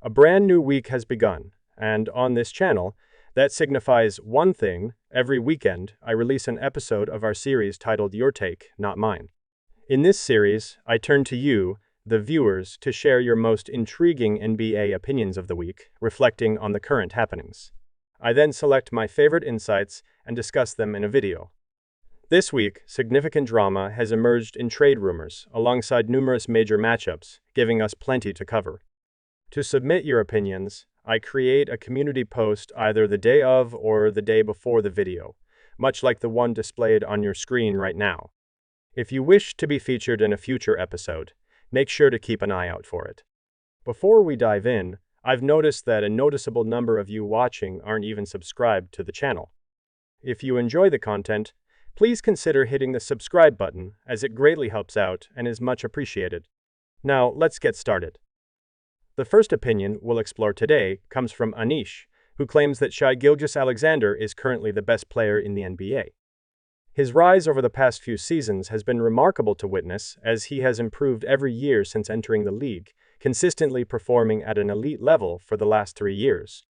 A brand new week has begun, and on this channel, that signifies one thing: every weekend, I release an episode of our series titled Your Take, Not Mine. In this series, I turn to you, the viewers, to share your most intriguing NBA opinions of the week, reflecting on the current happenings. I then select my favorite insights and discuss them in a video. This week, significant drama has emerged in trade rumors, alongside numerous major matchups, giving us plenty to cover. To submit your opinions, I create a community post either the day of or the day before the video, much like the one displayed on your screen right now. If you wish to be featured in a future episode, make sure to keep an eye out for it. Before we dive in, I've noticed that a noticeable number of you watching aren't even subscribed to the channel. If you enjoy the content, please consider hitting the subscribe button, as it greatly helps out and is much appreciated. Now, let's get started. The first opinion we'll explore today comes from Anish, who claims that Shai Gilgeous-Alexander is currently the best player in the NBA. His rise over the past few seasons has been remarkable to witness, as he has improved every year since entering the league, consistently performing at an elite level for the last 3 years.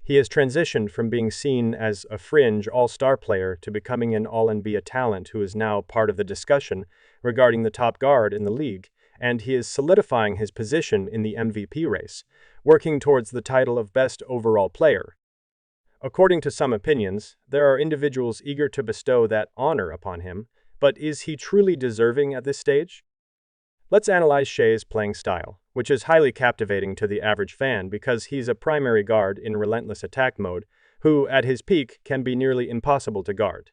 He has transitioned from being seen as a fringe all-star player to becoming an all-NBA talent who is now part of the discussion regarding the top guard in the league, and he is solidifying his position in the MVP race, working towards the title of Best Overall Player. According to some opinions, there are individuals eager to bestow that honor upon him, but is he truly deserving at this stage? Let's analyze Shai's playing style, which is highly captivating to the average fan because he's a primary guard in relentless attack mode, who, at his peak, can be nearly impossible to guard.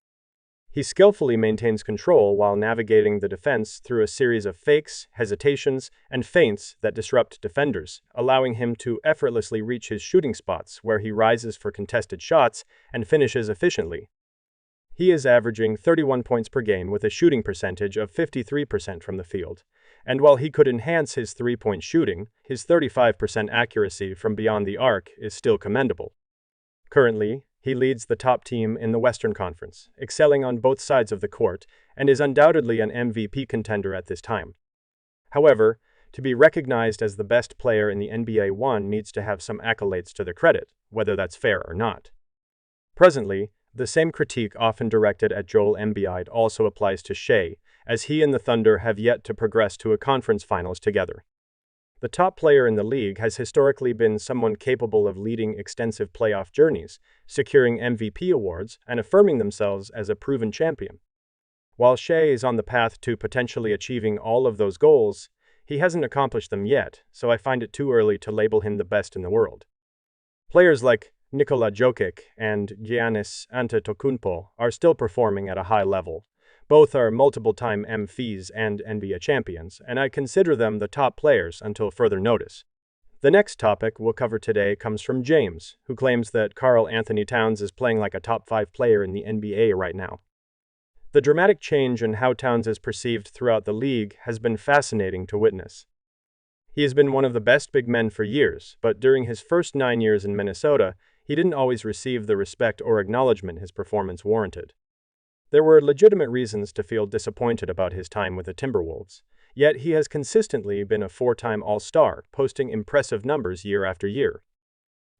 He skillfully maintains control while navigating the defense through a series of fakes, hesitations, and feints that disrupt defenders, allowing him to effortlessly reach his shooting spots where he rises for contested shots and finishes efficiently. He is averaging 31 points per game with a shooting percentage of 53% from the field, and while he could enhance his three-point shooting, his 35% accuracy from beyond the arc is still commendable. Currently, he leads the top team in the Western Conference, excelling on both sides of the court, and is undoubtedly an MVP contender at this time. However, to be recognized as the best player in the NBA, one needs to have some accolades to their credit, whether that's fair or not. Presently, the same critique often directed at Joel Embiid also applies to Shai, as he and the Thunder have yet to progress to a conference finals together. The top player in the league has historically been someone capable of leading extensive playoff journeys, securing MVP awards, and affirming themselves as a proven champion. While Shai is on the path to potentially achieving all of those goals, he hasn't accomplished them yet, so I find it too early to label him the best in the world. Players like Nikola Jokic and Giannis Antetokounmpo are still performing at a high level. Both are multiple-time MVPs and NBA champions, and I consider them the top players until further notice. The next topic we'll cover today comes from James, who claims that Karl Anthony Towns is playing like a top 5 player in the NBA right now. The dramatic change in how Towns is perceived throughout the league has been fascinating to witness. He has been one of the best big men for years, but during his first 9 years in Minnesota, he didn't always receive the respect or acknowledgement his performance warranted. There were legitimate reasons to feel disappointed about his time with the Timberwolves, yet he has consistently been a 4-time All-Star, posting impressive numbers year after year.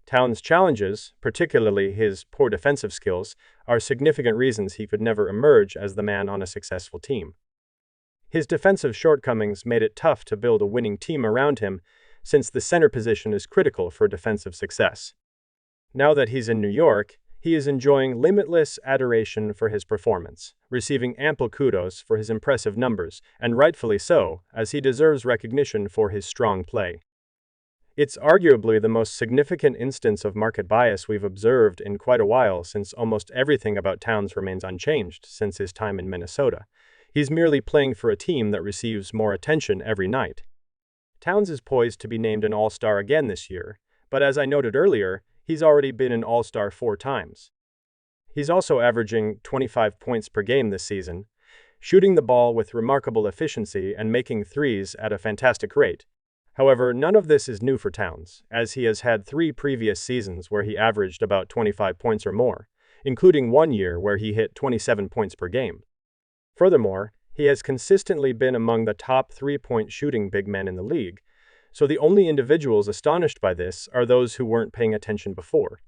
Towns' challenges, particularly his poor defensive skills, are significant reasons he could never emerge as the man on a successful team. His defensive shortcomings made it tough to build a winning team around him, since the center position is critical for defensive success. Now that he's in New York, he is enjoying limitless adoration for his performance, receiving ample kudos for his impressive numbers, and rightfully so, as he deserves recognition for his strong play. It's arguably the most significant instance of market bias we've observed in quite a while, since almost everything about Towns remains unchanged since his time in Minnesota. He's merely playing for a team that receives more attention every night. Towns is poised to be named an All-Star again this year, but as I noted earlier, he's already been an All-Star 4 times. He's also averaging 25 points per game this season, shooting the ball with remarkable efficiency and making threes at a fantastic rate. However, none of this is new for Towns, as he has had 3 previous seasons where he averaged about 25 points or more, including one year where he hit 27 points per game. Furthermore, he has consistently been among the top 3-point shooting big men in the league, so the only individuals astonished by this are those who weren't paying attention before.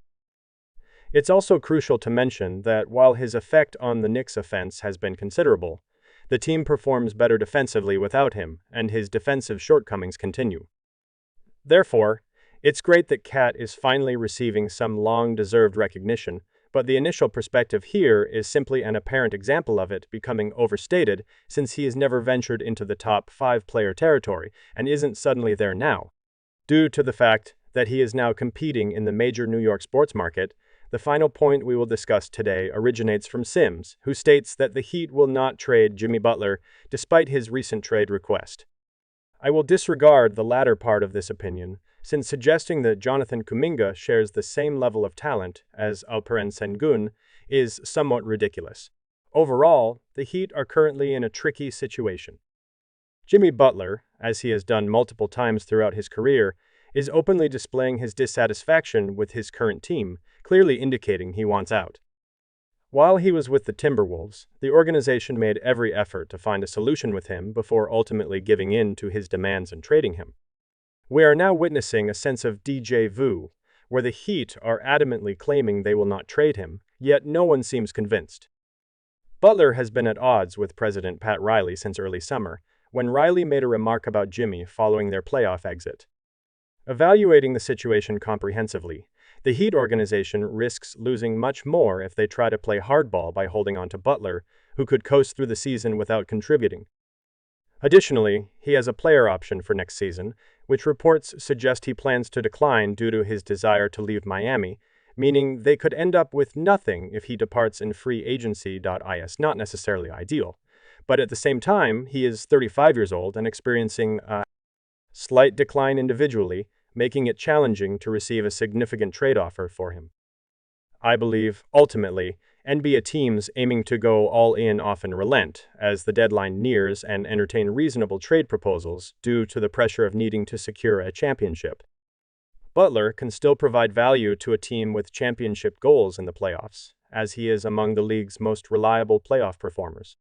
It's also crucial to mention that while his effect on the Knicks' offense has been considerable, the team performs better defensively without him, and his defensive shortcomings continue. Therefore, it's great that Cat is finally receiving some long-deserved recognition, but the initial perspective here is simply an apparent example of it becoming overstated since he has never ventured into the top 5 player territory and isn't suddenly there now. Due to the fact that he is now competing in the major New York sports market, the final point we will discuss today originates from Sims, who states that the Heat will not trade Jimmy Butler despite his recent trade request. I will disregard the latter part of this opinion, since suggesting that Jonathan Kuminga shares the same level of talent as Alperen Sengun is somewhat ridiculous. Overall, the Heat are currently in a tricky situation. Jimmy Butler, as he has done multiple times throughout his career, is openly displaying his dissatisfaction with his current team, clearly indicating he wants out. While he was with the Timberwolves, the organization made every effort to find a solution with him before ultimately giving in to his demands and trading him. We are now witnessing a sense of déjà vu, where the Heat are adamantly claiming they will not trade him, yet no one seems convinced. Butler has been at odds with President Pat Riley since early summer, when Riley made a remark about Jimmy following their playoff exit. Evaluating the situation comprehensively, the Heat organization risks losing much more if they try to play hardball by holding on to Butler, who could coast through the season without contributing. Additionally, he has a player option for next season, which reports suggest he plans to decline due to his desire to leave Miami, meaning they could end up with nothing if he departs in free agency.is. Not necessarily ideal, but at the same time, he is 35 years old and experiencing a slight decline individually, making it challenging to receive a significant trade offer for him. I believe, ultimately, NBA teams aiming to go all in often relent as the deadline nears and entertain reasonable trade proposals due to the pressure of needing to secure a championship. Butler can still provide value to a team with championship goals in the playoffs, as he is among the league's most reliable playoff performers.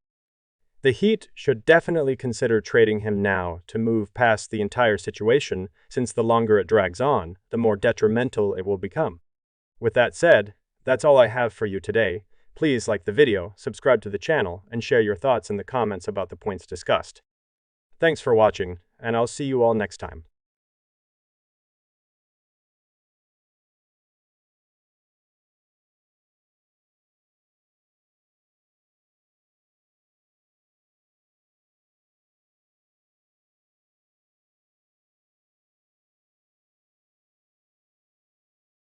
The Heat should definitely consider trading him now to move past the entire situation, since the longer it drags on, the more detrimental it will become. With that said, that's all I have for you today. Please like the video, subscribe to the channel, and share your thoughts in the comments about the points discussed. Thanks for watching, and I'll see you all next time.